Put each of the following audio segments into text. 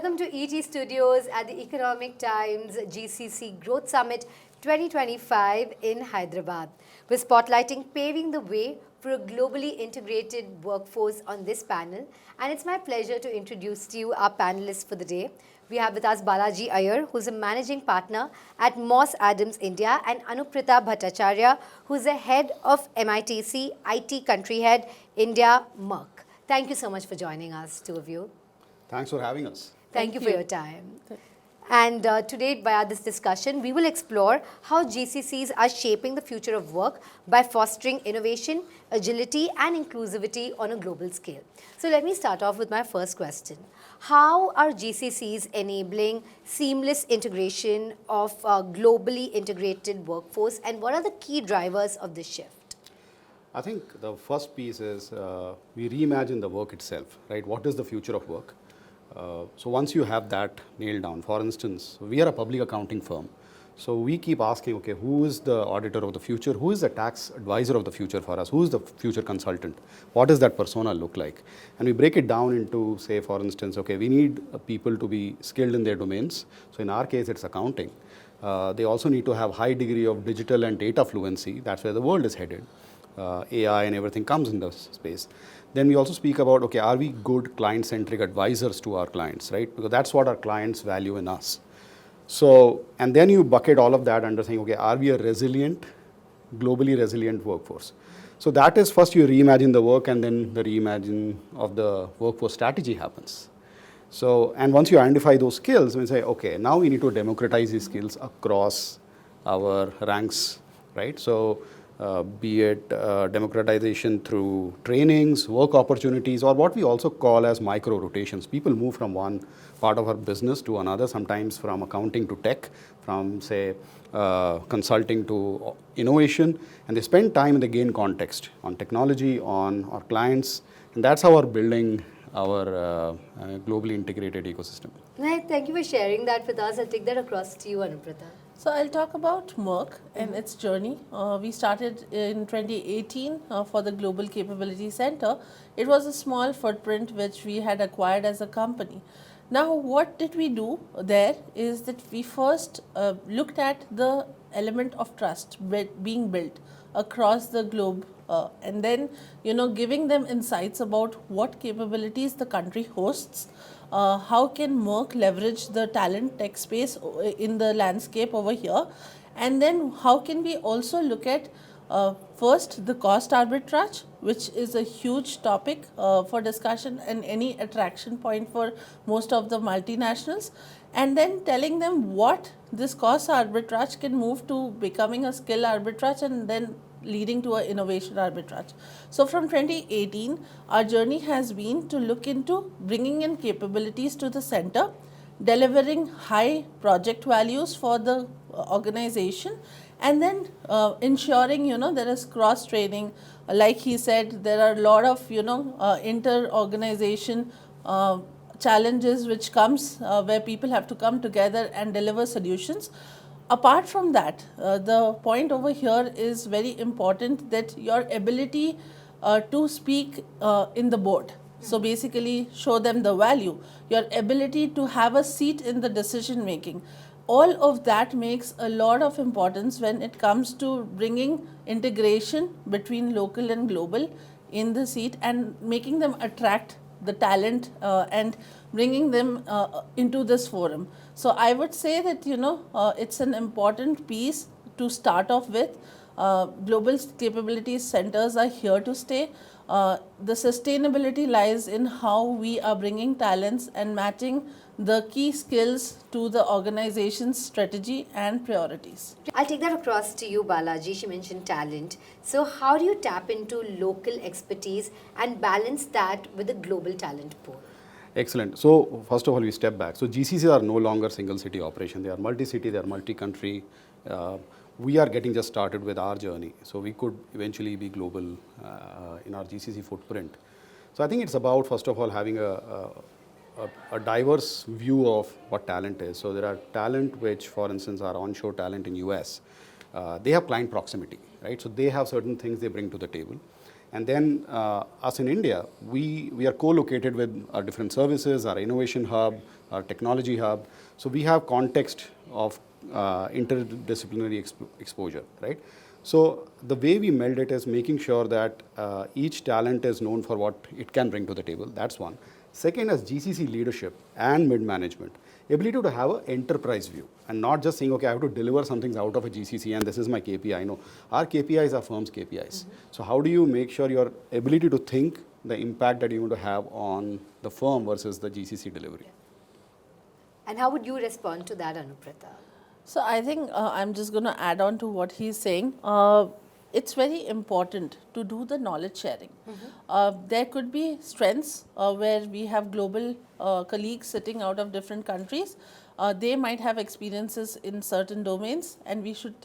Welcome to ET Studios at the Economic Times GCC Growth Summit 2025 in Hyderabad. We're spotlighting paving the way for a globally integrated workforce on this panel. And it's my pleasure to introduce to you our panelists for the day. We have with us Balaji Iyer, who's a managing partner at Moss Adams India, and Anuprita Bhattacharya, who's the head of MITC, IT country head, India, Merck. Thank you so much for joining us, two of you. Thanks for having us. Thank you for your time. And today, via this discussion, we will explore how GCCs are shaping the future of work by fostering innovation, agility, and inclusivity on a global scale. So let me start off with my first question. How are GCCs enabling seamless integration of a globally integrated workforce, and what are the key drivers of this shift? I think the first piece is we reimagine the work itself, right? What is the future of work? So once you have that nailed down, for instance, we are a public accounting firm. So we keep asking, okay, who is the auditor of the future? Who is the tax advisor of the future for us? Who is the future consultant? What does that persona look like? And we break it down into, say, for instance, okay, we need people to be skilled in their domains. So in our case, it's accounting. They also need to have high degree of digital and data fluency. That's where the world is headed. AI and everything comes in this space. Then we also speak about, okay, are we good client-centric advisors to our clients, right? Because that's what our clients value in us. So, and then you bucket all of that under saying, okay, are we a resilient, globally resilient workforce? So that is first you reimagine the work, and then the reimagine of the workforce strategy happens. So, and once you identify those skills, we say, okay, now we need to democratize these skills across our ranks, right? So, be it democratization through trainings, work opportunities, or what we also call as micro rotations. People move from one part of our business to another, sometimes from accounting to tech, from say consulting to innovation, and they spend time and they gain context on technology, on our clients, and that's how we're building our globally integrated ecosystem. Thank you for sharing that with us. I'll take that across to you, Anuprita. So I'll talk about Merck and its journey. We started in 2018 for the Global Capability Center. It was a small footprint which we had acquired as a company. Now what did we do there is that we first looked at the element of trust being built across the globe, and then giving them insights about what capabilities the country hosts. How can Merck leverage the talent tech space in the landscape over here, and then how can we also look at first the cost arbitrage, which is a huge topic for discussion and any attraction point for most of the multinationals, and then telling them what this cost arbitrage can move to becoming a skill arbitrage, and then leading to an innovation arbitrage. So from 2018, our journey has been to look into bringing in capabilities to the center, delivering high project values for the organization, and then ensuring there is cross training. Like he said, there are a lot of inter-organization challenges which comes where people have to come together and deliver solutions. Apart from that, the point over here is very important, that your ability to speak in the board. So basically show them the value, your ability to have a seat in the decision making. All of that makes a lot of importance when it comes to bringing integration between local and global in the seat, and making them attract the talent and bringing them into this forum. So I would say that it's an important piece to start off with. Global capabilities centers are here to stay. The sustainability lies in how we are bringing talents and matching the key skills to the organization's strategy and priorities. I'll take that across to you, Balaji. She mentioned talent. So how do you tap into local expertise and balance that with the global talent pool? Excellent. So first of all, we step back. So GCCs are no longer single city operation. They are multi-city, they are multi-country. We are getting just started with our journey. So we could eventually be global in our GCC footprint. So I think it's about, first of all, having a diverse view of what talent is. So there are talent which, for instance, are onshore talent in US. They have client proximity, right? So they have certain things they bring to the table. And then us in India, we are co-located with our different services, our innovation hub, our technology hub. So we have context of interdisciplinary exposure, right? So the way we meld it is making sure that each talent is known for what it can bring to the table. That's one. Second, as GCC leadership and mid-management, ability to have an enterprise view and not just saying, okay, I have to deliver something out of a GCC and this is my KPI. No, our KPIs are firm's KPIs. So how do you make sure your ability to think the impact that you want to have on the firm versus the GCC delivery? And how would you respond to that, Anuprita? So I think I'm just going to add on to what he's saying. It's very important to do the knowledge sharing. There could be strengths where we have global colleagues sitting out of different countries. They might have experiences in certain domains and we should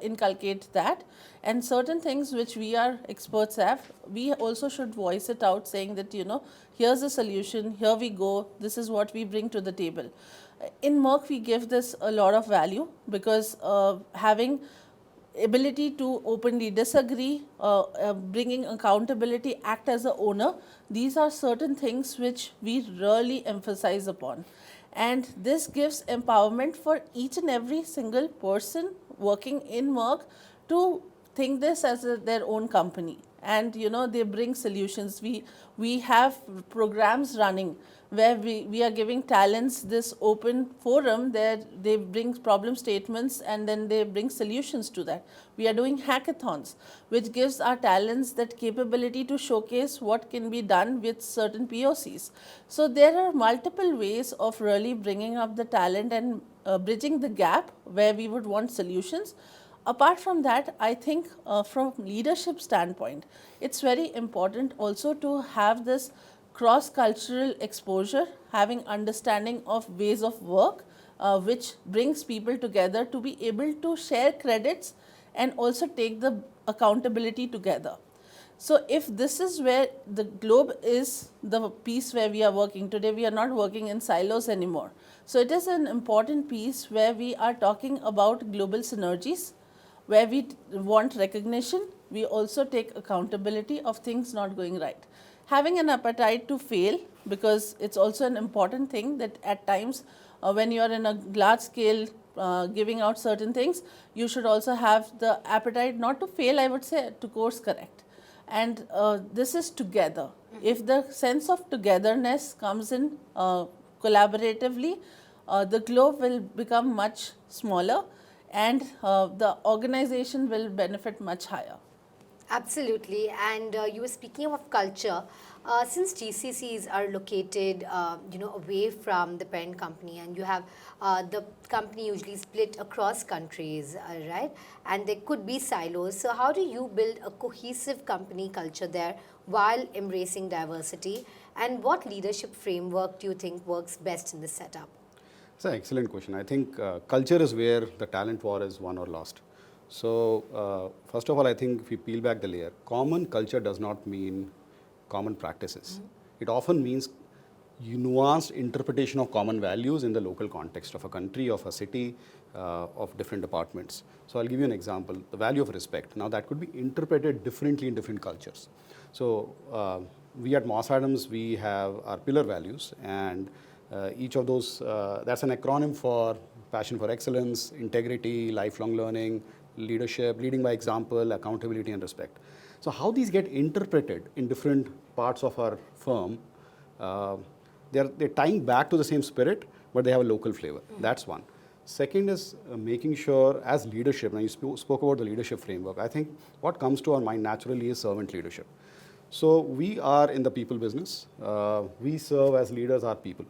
inculcate that. And certain things which we are experts at, we also should voice it out saying that, you know, here's a solution, here we go, this is what we bring to the table. In Merck, we give this a lot of value because having ability to openly disagree, bringing accountability, act as a owner, these are certain things which we really emphasize upon. And this gives empowerment for each and every single person working in Merck to think this as their own company. And you know, they bring solutions. We have programs running where we are giving talents this open forum there they bring problem statements and then they bring solutions to that. We are doing hackathons, which gives our talents that capability to showcase what can be done with certain POCs. So there are multiple ways of really bringing up the talent and bridging the gap where we would want solutions. Apart from that, I think from leadership standpoint, it's very important also to have this cross-cultural exposure, having understanding of ways of work, which brings people together to be able to share credits and also take the accountability together. So if this is where the globe is the piece where we are working today, we are not working in silos anymore. So it is an important piece where we are talking about global synergies, where we want recognition, we also take accountability of things not going right. Having an appetite to fail, because it's also an important thing that at times when you are in a large scale giving out certain things, you should also have the appetite not to fail, I would say, to course correct. And this is together. If the sense of togetherness comes in collaboratively, the globe will become much smaller and the organization will benefit much higher. Absolutely. And you were speaking of culture. Since GCCs are located, away from the parent company, and you have the company usually split across countries, right? And there could be silos. So how do you build a cohesive company culture there while embracing diversity? And what leadership framework do you think works best in this setup? It's an excellent question. I think culture is where the talent war is won or lost. So first of all, I think if we peel back the layer, common culture does not mean common practices. It often means nuanced interpretation of common values in the local context of a country, of a city, of different departments. So I'll give you an example, the value of respect. Now that could be interpreted differently in different cultures. So we at Moss Adams, we have our pillar values, and each of those, that's an acronym for passion for excellence, integrity, lifelong learning, leadership, leading by example, accountability and respect. So how these get interpreted in different parts of our firm, they're tying back to the same spirit, but they have a local flavor. That's one. Second is making sure as leadership, now you spoke about the leadership framework, I think what comes to our mind naturally is servant leadership. So we are in the people business. We serve as leaders our people.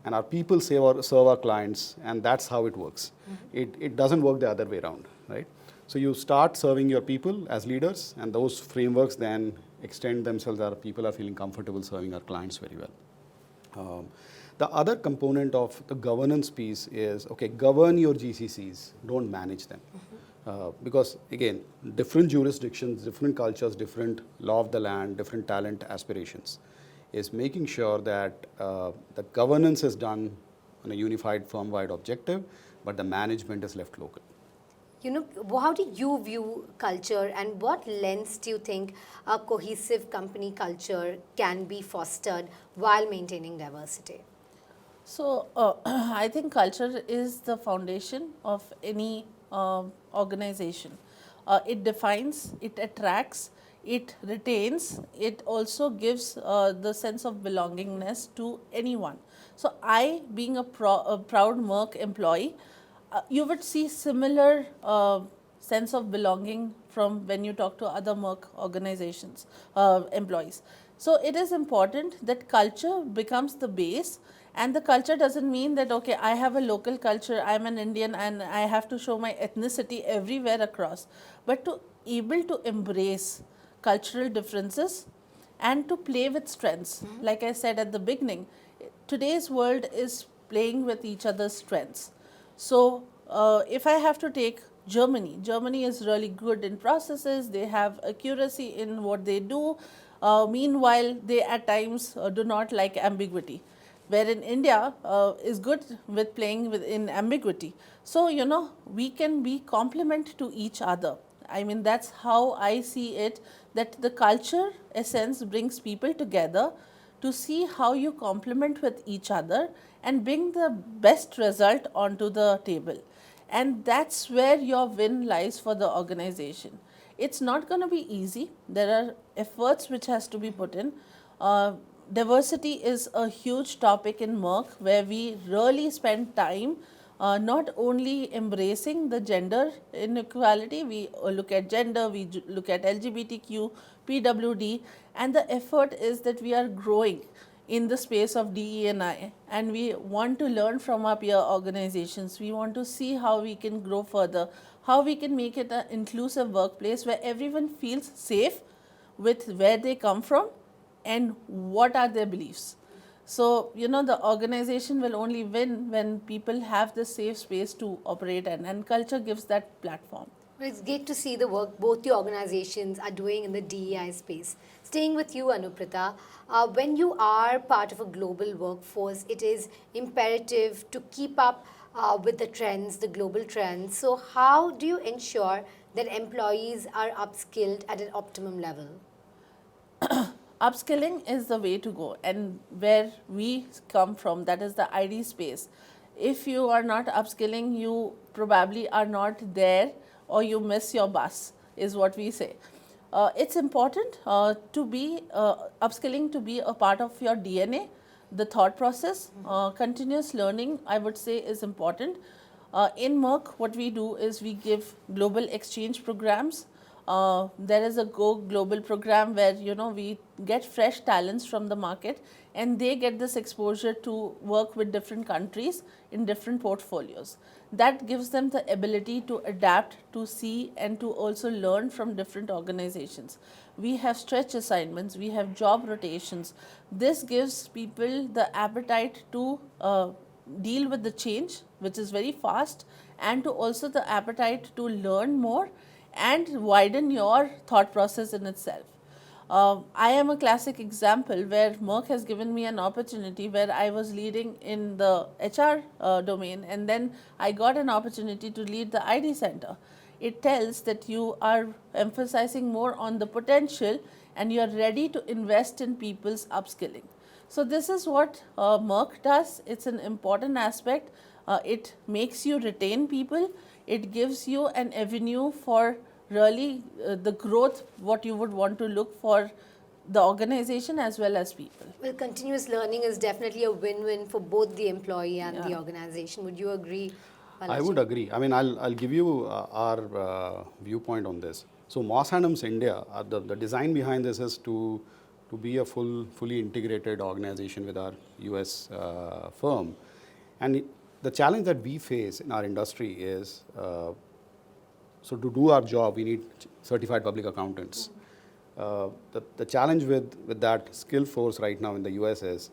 And our people serve our clients, and that's how it works. It doesn't work the other way around, right? So you start serving your people as leaders, and those frameworks then extend themselves. Our people are feeling comfortable serving our clients very well. The other component of the governance piece is, okay, govern your GCCs, don't manage them. Because again, different jurisdictions, different cultures, different law of the land, different talent aspirations, is making sure that the governance is done on a unified firm-wide objective, but the management is left local. How do you view culture, and what lens do you think a cohesive company culture can be fostered while maintaining diversity? So, I think culture is the foundation of any organization. It defines, it attracts, it retains, it also gives the sense of belongingness to anyone. So, I, being a proud Merck employee, you would see similar sense of belonging from when you talk to other Merck organizations, employees. So it is important that culture becomes the base, and the culture doesn't mean that, okay, I have a local culture, I'm an Indian and I have to show my ethnicity everywhere across, but to able to embrace cultural differences and to play with strengths. Like I said at the beginning, today's world is playing with each other's strengths. So, if I have to take Germany, Germany is really good in processes, they have accuracy in what they do. Meanwhile, they at times do not like ambiguity, wherein India is good with playing within ambiguity. So, we can be complement to each other. I mean, that's how I see it, that the culture essence brings people together to see how you complement with each other and bring the best result onto the table. And that's where your win lies for the organization. It's not going to be easy. There are efforts which has to be put in. Diversity is a huge topic in Merck, where we really spend time not only embracing the gender inequality, we look at gender, we look at LGBTQ, PWD, and the effort is that we are growing in the space of DE&I, and we want to learn from our peer organizations. We want to see how we can grow further, how we can make it an inclusive workplace where everyone feels safe with where they come from and what are their beliefs. So, the organization will only win when people have the safe space to operate in, and culture gives that platform. Well, it's great to see the work both the organizations are doing in the DEI space. Staying with you, Anuprita, when you are part of a global workforce, it is imperative to keep up with the trends, the global trends. So, how do you ensure that employees are upskilled at an optimum level? Upskilling is the way to go, and where we come from, that is the ID space. If you are not upskilling, you probably are not there, or you miss your bus, is what we say. It's important to be upskilling to be a part of your DNA, the thought process. Continuous learning, I would say, is important. In Merck, what we do is we give global exchange programs. There is a Go Global program where we get fresh talents from the market, and they get this exposure to work with different countries in different portfolios. That gives them the ability to adapt, to see, and to also learn from different organizations. We have stretch assignments, we have job rotations. This gives people the appetite to deal with the change, which is very fast, and to also the appetite to learn more and widen your thought process in itself. I am a classic example where Merck has given me an opportunity where I was leading in the HR domain, and then I got an opportunity to lead the IT Centre. It tells that you are emphasizing more on the potential and you are ready to invest in people's upskilling. So this is what Merck does. It's an important aspect. It makes you retain people. It gives you an avenue for really the growth, what you would want to look for the organization as well as people. Well, continuous learning is definitely a win-win for both the employee and the organization. Would you agree, Balaji? I would agree. I mean, I'll give you our viewpoint on this. So, Moss Adams India, the design behind this is to be a fully integrated organization with our US firm. And the challenge that we face in our industry is, so to do our job, we need certified public accountants. The challenge with that skill force right now in the US is,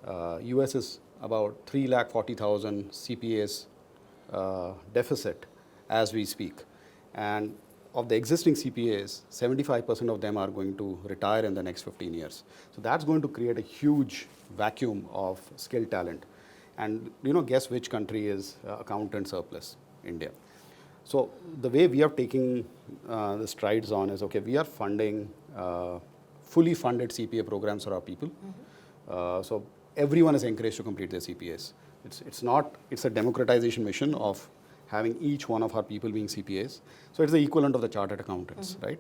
US is about 340,000 CPAs deficit as we speak. And of the existing CPAs, 75% of them are going to retire in the next 15 years. So that's going to create a huge vacuum of skilled talent. And guess which country is accountant surplus? India. So the way we are taking the strides on is, okay, we are funding fully funded CPA programs for our people. So everyone is encouraged to complete their CPAs. It's a democratization mission of having each one of our people being CPAs. So it's the equivalent of the chartered accountants, right?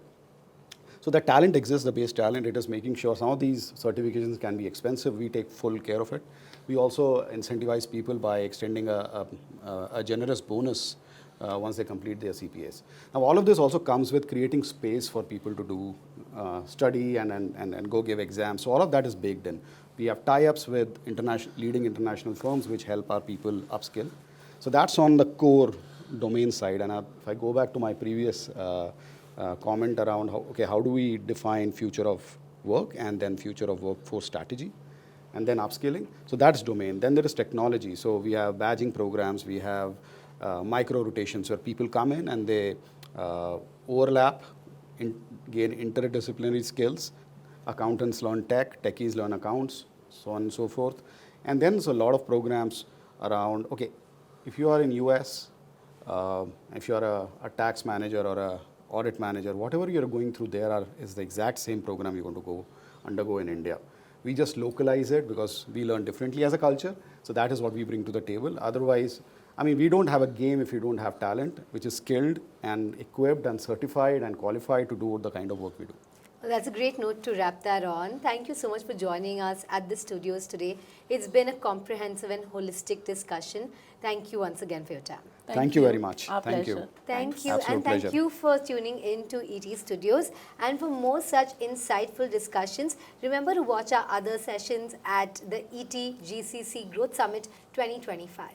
So the talent exists, the base talent. It is making sure some of these certifications can be expensive. We take full care of it. We also incentivize people by extending a generous bonus once they complete their CPAs. Now, all of this also comes with creating space for people to do study and go give exams. So all of that is baked in. We have tie-ups with leading international firms which help our people upskill. So that's on the core domain side. And if I go back to my previous comment around how do we define future of work and then future of workforce strategy and then upskilling. So that's domain. Then there is technology. So we have badging programs. We have micro rotations where people come in and they overlap, gain interdisciplinary skills. Accountants learn tech, techies learn accounts, so on and so forth. And then there's a lot of programs around, okay, if you are in US, if you are a tax manager or a audit manager, whatever you're going through there is the exact same program you're going to undergo in India. We just localize it because we learn differently as a culture. So that is what we bring to the table. Otherwise, I mean, we don't have a game if you don't have talent, which is skilled and equipped and certified and qualified to do the kind of work we do. Well, that's a great note to wrap that on. Thank you so much for joining us at the studios today. It's been a comprehensive and holistic discussion. Thank you once again for your time. Thank you very much. Our Thank pleasure. you. Thank you. Absolute And thank pleasure. you for tuning in to ET Studios. And for more such insightful discussions, remember to watch our other sessions at the ET GCC Growth Summit 2025.